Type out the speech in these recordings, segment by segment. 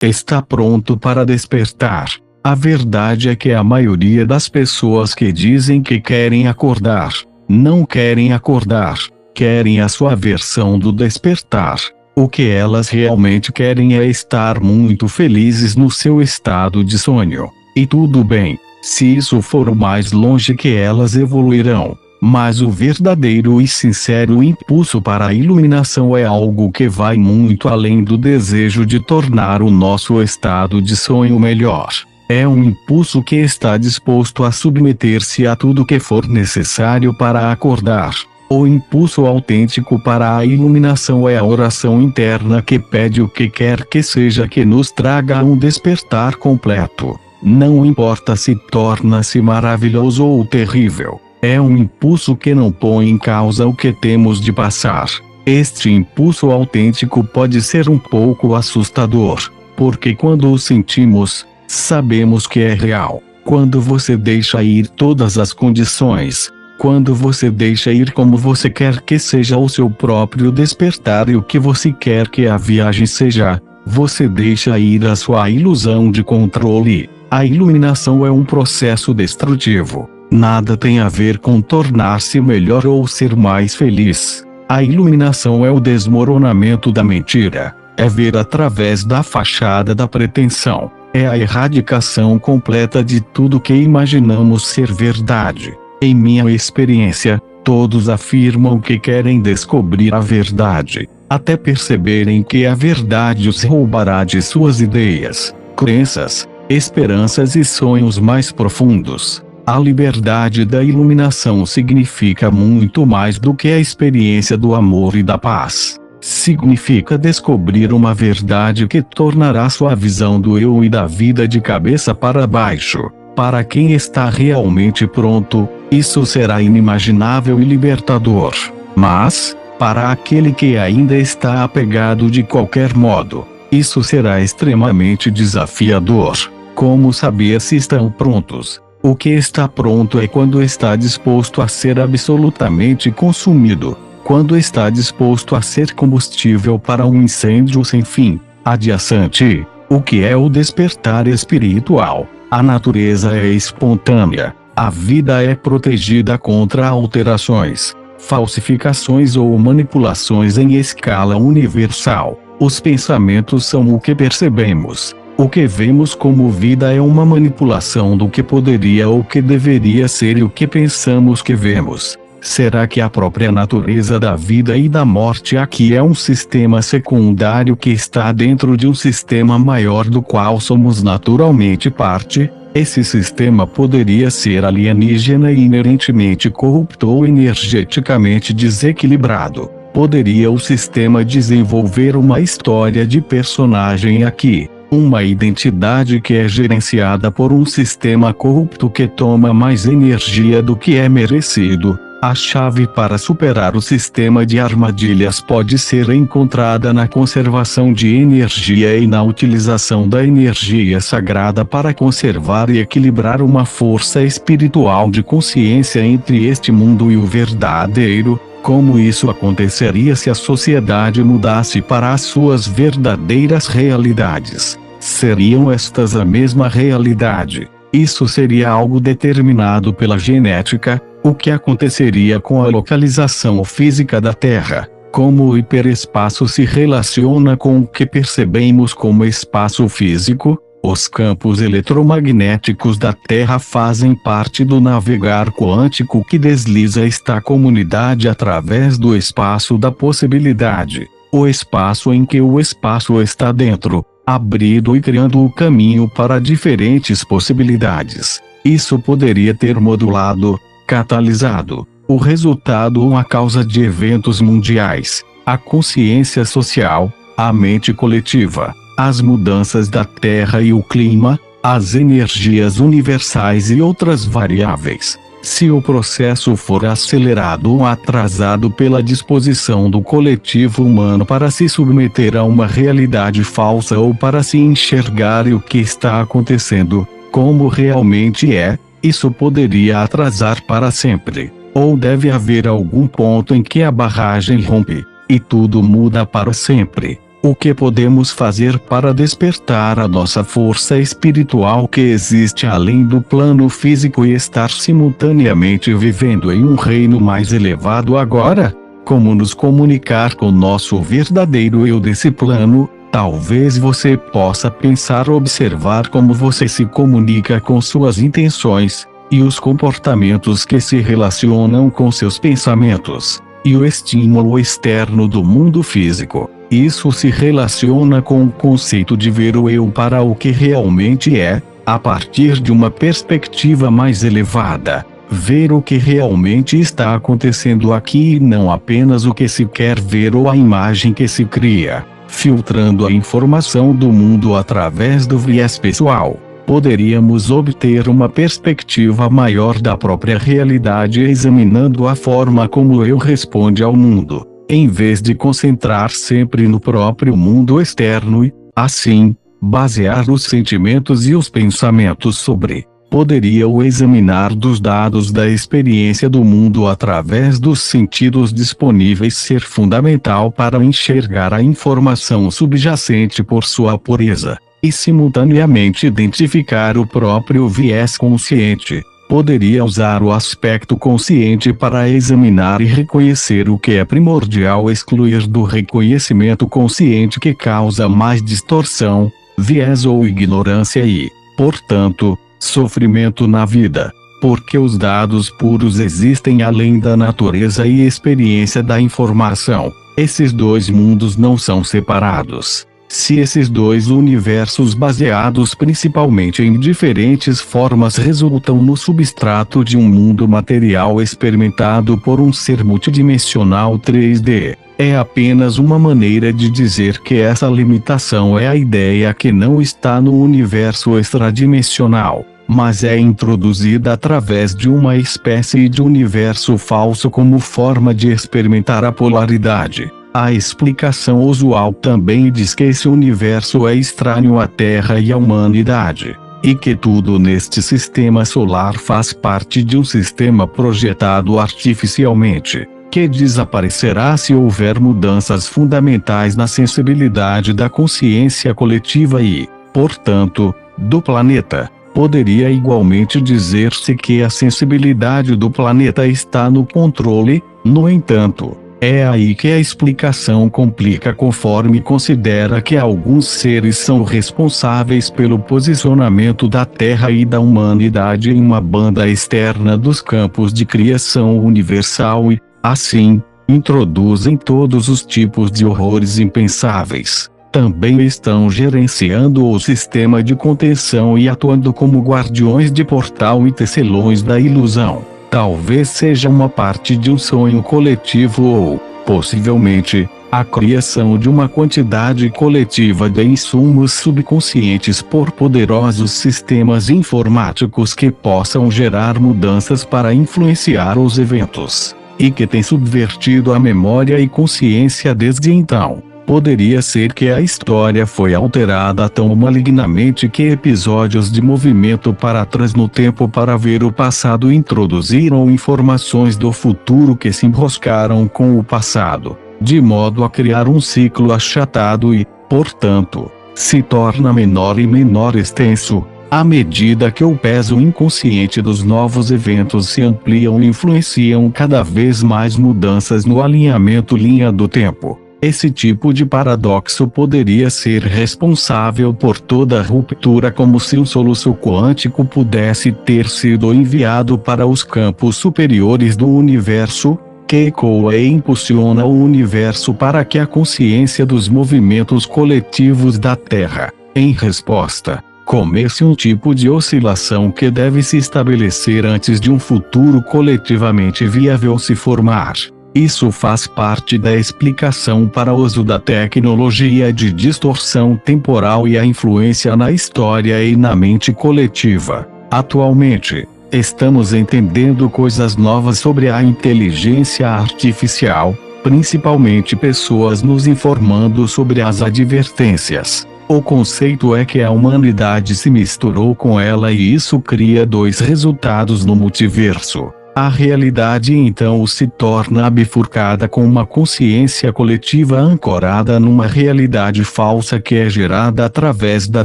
está pronto para despertar. A verdade é que a maioria das pessoas que dizem que querem acordar, não querem acordar, querem a sua versão do despertar. O que elas realmente querem é estar muito felizes no seu estado de sonho. E tudo bem, se isso for o mais longe que elas evoluirão. Mas o verdadeiro e sincero impulso para a iluminação é algo que vai muito além do desejo de tornar o nosso estado de sonho melhor. É um impulso que está disposto a submeter-se a tudo que for necessário para acordar. O impulso autêntico para a iluminação é a oração interna que pede o que quer que seja que nos traga um despertar completo. Não importa se torna-se maravilhoso ou terrível. É um impulso que não põe em causa o que temos de passar. Este impulso autêntico pode ser um pouco assustador, porque quando o sentimos, sabemos que é real. Quando você deixa ir todas as condições, quando você deixa ir como você quer que seja o seu próprio despertar e o que você quer que a viagem seja, você deixa ir a sua ilusão de controle. A iluminação é um processo destrutivo. Nada tem a ver com tornar-se melhor ou ser mais feliz. A iluminação é o desmoronamento da mentira. É ver através da fachada da pretensão. É a erradicação completa de tudo que imaginamos ser verdade. Em minha experiência, todos afirmam que querem descobrir a verdade, até perceberem que a verdade os roubará de suas ideias, crenças, esperanças e sonhos mais profundos. A liberdade da iluminação significa muito mais do que a experiência do amor e da paz. Significa descobrir uma verdade que tornará sua visão do eu e da vida de cabeça para baixo. Para quem está realmente pronto, isso será inimaginável e libertador. Mas, para aquele que ainda está apegado de qualquer modo, isso será extremamente desafiador. Como saber se estão prontos? O que está pronto é quando está disposto a ser absolutamente consumido, quando está disposto a ser combustível para um incêndio sem fim. Adiante, o que é o despertar espiritual? A natureza é espontânea, a vida é protegida contra alterações, falsificações ou manipulações em escala universal. Os pensamentos são o que percebemos. O que vemos como vida é uma manipulação do que poderia ou que deveria ser e o que pensamos que vemos. Será que a própria natureza da vida e da morte aqui é um sistema secundário que está dentro de um sistema maior do qual somos naturalmente parte? Esse sistema poderia ser alienígena e inerentemente corrupto ou energeticamente desequilibrado. Poderia o sistema desenvolver uma história de personagem aqui? Uma identidade que é gerenciada por um sistema corrupto que toma mais energia do que é merecido. A chave para superar o sistema de armadilhas pode ser encontrada na conservação de energia e na utilização da energia sagrada para conservar e equilibrar uma força espiritual de consciência entre este mundo e o verdadeiro. Como isso aconteceria se a sociedade mudasse para as suas verdadeiras realidades? Seriam estas a mesma realidade? Isso seria algo determinado pela genética. O que aconteceria com a localização física da Terra? Como o hiperespaço se relaciona com o que percebemos como espaço físico? Os campos eletromagnéticos da Terra fazem parte do navegar quântico que desliza esta comunidade através do espaço da possibilidade. O espaço em que o espaço está dentro, abrindo e criando o caminho para diferentes possibilidades. Isso poderia ter modulado, catalisado, o resultado ou a causa de eventos mundiais, a consciência social, a mente coletiva, as mudanças da Terra e o clima, as energias universais e outras variáveis. Se o processo for acelerado ou atrasado pela disposição do coletivo humano para se submeter a uma realidade falsa ou para se enxergar o que está acontecendo, como realmente é, isso poderia atrasar para sempre. Ou deve haver algum ponto em que a barragem rompe, e tudo muda para sempre. O que podemos fazer para despertar a nossa força espiritual que existe além do plano físico e estar simultaneamente vivendo em um reino mais elevado agora? Como nos comunicar com nosso verdadeiro eu desse plano? Talvez você possa pensar observar como você se comunica com suas intenções, e os comportamentos que se relacionam com seus pensamentos, e o estímulo externo do mundo físico. Isso se relaciona com o conceito de ver o eu para o que realmente é, a partir de uma perspectiva mais elevada. Ver o que realmente está acontecendo aqui e não apenas o que se quer ver ou a imagem que se cria, filtrando a informação do mundo através do viés pessoal. Poderíamos obter uma perspectiva maior da própria realidade examinando a forma como o eu responde ao mundo, em vez de concentrar sempre no próprio mundo externo e, assim, basear os sentimentos e os pensamentos sobre. Poderia-o examinar dos dados da experiência do mundo através dos sentidos disponíveis ser fundamental para enxergar a informação subjacente por sua pureza, e simultaneamente identificar o próprio viés consciente. Poderia usar o aspecto consciente para examinar e reconhecer o que é primordial, excluir do reconhecimento consciente que causa mais distorção, viés ou ignorância e, portanto, sofrimento na vida, porque os dados puros existem além da natureza e experiência da informação. Esses dois mundos não são separados. Se esses dois universos baseados principalmente em diferentes formas resultam no substrato de um mundo material experimentado por um ser multidimensional 3D, é apenas uma maneira de dizer que essa limitação é a ideia que não está no universo extradimensional, mas é introduzida através de uma espécie de universo falso como forma de experimentar a polaridade. A explicação usual também diz que esse universo é estranho à Terra e à humanidade, e que tudo neste sistema solar faz parte de um sistema projetado artificialmente, que desaparecerá se houver mudanças fundamentais na sensibilidade da consciência coletiva e, portanto, do planeta. Poderia igualmente dizer-se que a sensibilidade do planeta está no controle, no entanto. É aí que a explicação complica conforme considera que alguns seres são responsáveis pelo posicionamento da Terra e da humanidade em uma banda externa dos campos de criação universal e, assim, introduzem todos os tipos de horrores impensáveis. Também estão gerenciando o sistema de contenção e atuando como guardiões de portal e tecelões da ilusão. Talvez seja uma parte de um sonho coletivo ou, possivelmente, a criação de uma quantidade coletiva de insumos subconscientes por poderosos sistemas informáticos que possam gerar mudanças para influenciar os eventos, e que tem subvertido a memória e consciência desde então. Poderia ser que a história foi alterada tão malignamente que episódios de movimento para trás no tempo para ver o passado introduziram informações do futuro que se enroscaram com o passado, de modo a criar um ciclo achatado e, portanto, se torna menor e menor extenso, à medida que o peso inconsciente dos novos eventos se ampliam e influenciam cada vez mais mudanças no alinhamento linha do tempo. Esse tipo de paradoxo poderia ser responsável por toda ruptura, como se um soluço quântico pudesse ter sido enviado para os campos superiores do universo, que ecoa e impulsiona o universo para que a consciência dos movimentos coletivos da Terra, em resposta, comece um tipo de oscilação que deve se estabelecer antes de um futuro coletivamente viável se formar. Isso faz parte da explicação para o uso da tecnologia de distorção temporal e a influência na história e na mente coletiva. Atualmente, estamos entendendo coisas novas sobre a inteligência artificial, principalmente pessoas nos informando sobre as advertências. O conceito é que a humanidade se misturou com ela e isso cria dois resultados no multiverso. A realidade então se torna bifurcada com uma consciência coletiva ancorada numa realidade falsa que é gerada através da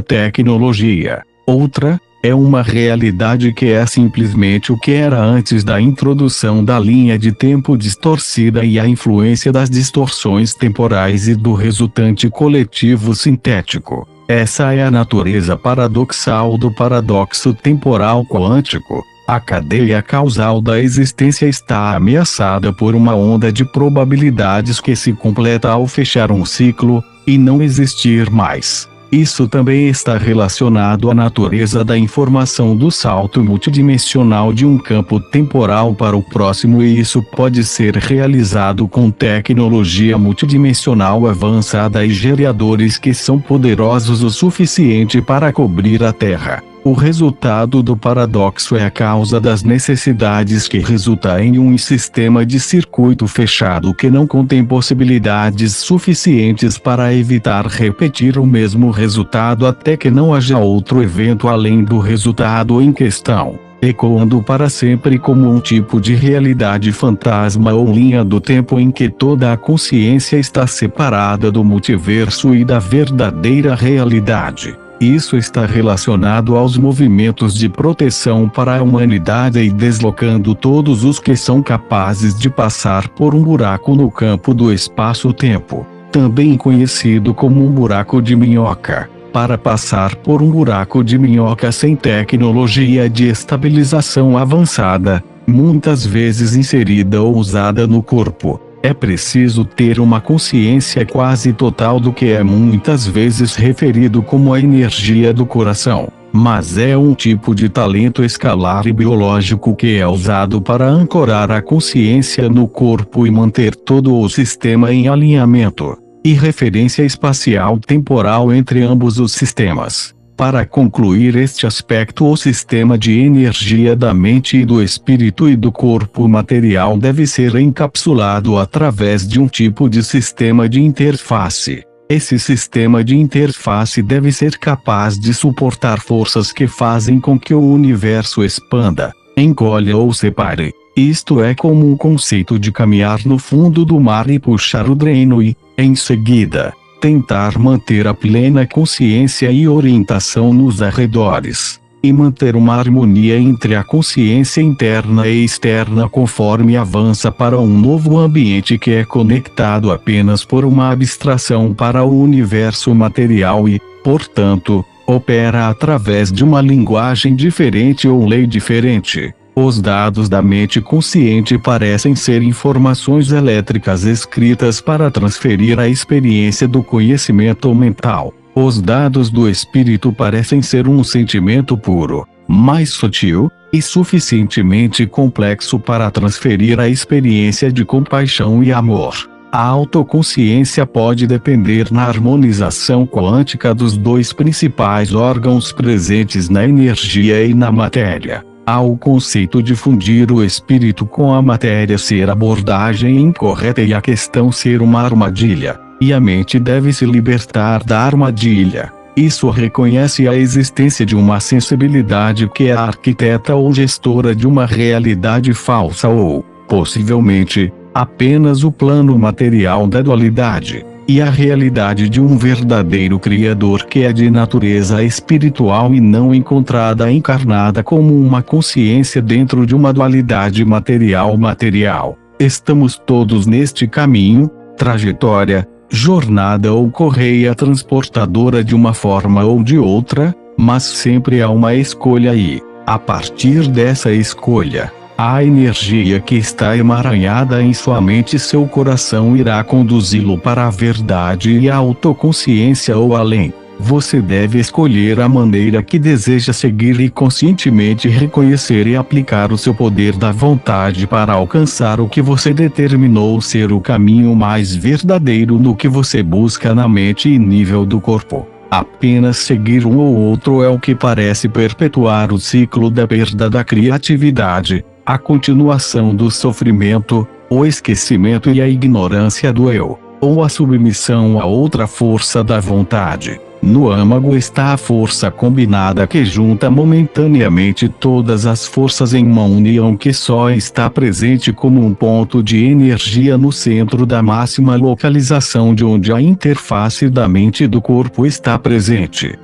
tecnologia. Outra é uma realidade que é simplesmente o que era antes da introdução da linha de tempo distorcida e a influência das distorções temporais e do resultante coletivo sintético. Essa é a natureza paradoxal do paradoxo temporal quântico. A cadeia causal da existência está ameaçada por uma onda de probabilidades que se completa ao fechar um ciclo e não existir mais. Isso também está relacionado à natureza da informação do salto multidimensional de um campo temporal para o próximo, e isso pode ser realizado com tecnologia multidimensional avançada e geradores que são poderosos o suficiente para cobrir a Terra. O resultado do paradoxo é a causa das necessidades que resulta em um sistema de circuito fechado que não contém possibilidades suficientes para evitar repetir o mesmo resultado até que não haja outro evento além do resultado em questão, ecoando para sempre como um tipo de realidade fantasma ou linha do tempo em que toda a consciência está separada do multiverso e da verdadeira realidade. Isso está relacionado aos movimentos de proteção para a humanidade e deslocando todos os que são capazes de passar por um buraco no campo do espaço-tempo, também conhecido como um buraco de minhoca. Para passar por um buraco de minhoca sem tecnologia de estabilização avançada, muitas vezes inserida ou usada no corpo, é preciso ter uma consciência quase total do que é muitas vezes referido como a energia do coração, mas é um tipo de talento escalar e biológico que é usado para ancorar a consciência no corpo e manter todo o sistema em alinhamento e referência espacial temporal entre ambos os sistemas. Para concluir este aspecto, o sistema de energia da mente e do espírito e do corpo material deve ser encapsulado através de um tipo de sistema de interface. Esse sistema de interface deve ser capaz de suportar forças que fazem com que o universo expanda, encolha ou separe. Isto é como um conceito de caminhar no fundo do mar e puxar o dreno e, em seguida, tentar manter a plena consciência e orientação nos arredores, e manter uma harmonia entre a consciência interna e externa conforme avança para um novo ambiente que é conectado apenas por uma abstração para o universo material e, portanto, opera através de uma linguagem diferente ou lei diferente. Os dados da mente consciente parecem ser informações elétricas escritas para transferir a experiência do conhecimento mental. Os dados do espírito parecem ser um sentimento puro, mais sutil, e suficientemente complexo para transferir a experiência de compaixão e amor. A autoconsciência pode depender na harmonização quântica dos dois principais órgãos presentes na energia e na matéria. Há o conceito de fundir o espírito com a matéria ser abordagem incorreta e a questão ser uma armadilha, e a mente deve se libertar da armadilha. Isso reconhece a existência de uma sensibilidade que é a arquiteta ou gestora de uma realidade falsa ou, possivelmente, apenas o plano material da dualidade, e a realidade de um verdadeiro Criador que é de natureza espiritual e não encontrada encarnada como uma consciência dentro de uma dualidade material-material. Estamos todos neste caminho, trajetória, jornada ou correia transportadora de uma forma ou de outra, mas sempre há uma escolha e, a partir dessa escolha, a energia que está emaranhada em sua mente e seu coração irá conduzi-lo para a verdade e a autoconsciência ou além. Você deve escolher a maneira que deseja seguir e conscientemente reconhecer e aplicar o seu poder da vontade para alcançar o que você determinou ser o caminho mais verdadeiro no que você busca na mente e nível do corpo. Apenas seguir um ou outro é o que parece perpetuar o ciclo da perda da criatividade, a continuação do sofrimento, o esquecimento e a ignorância do eu, ou a submissão a outra força da vontade. No âmago está a força combinada que junta momentaneamente todas as forças em uma união que só está presente como um ponto de energia no centro da máxima localização de onde a interface da mente e do corpo está presente.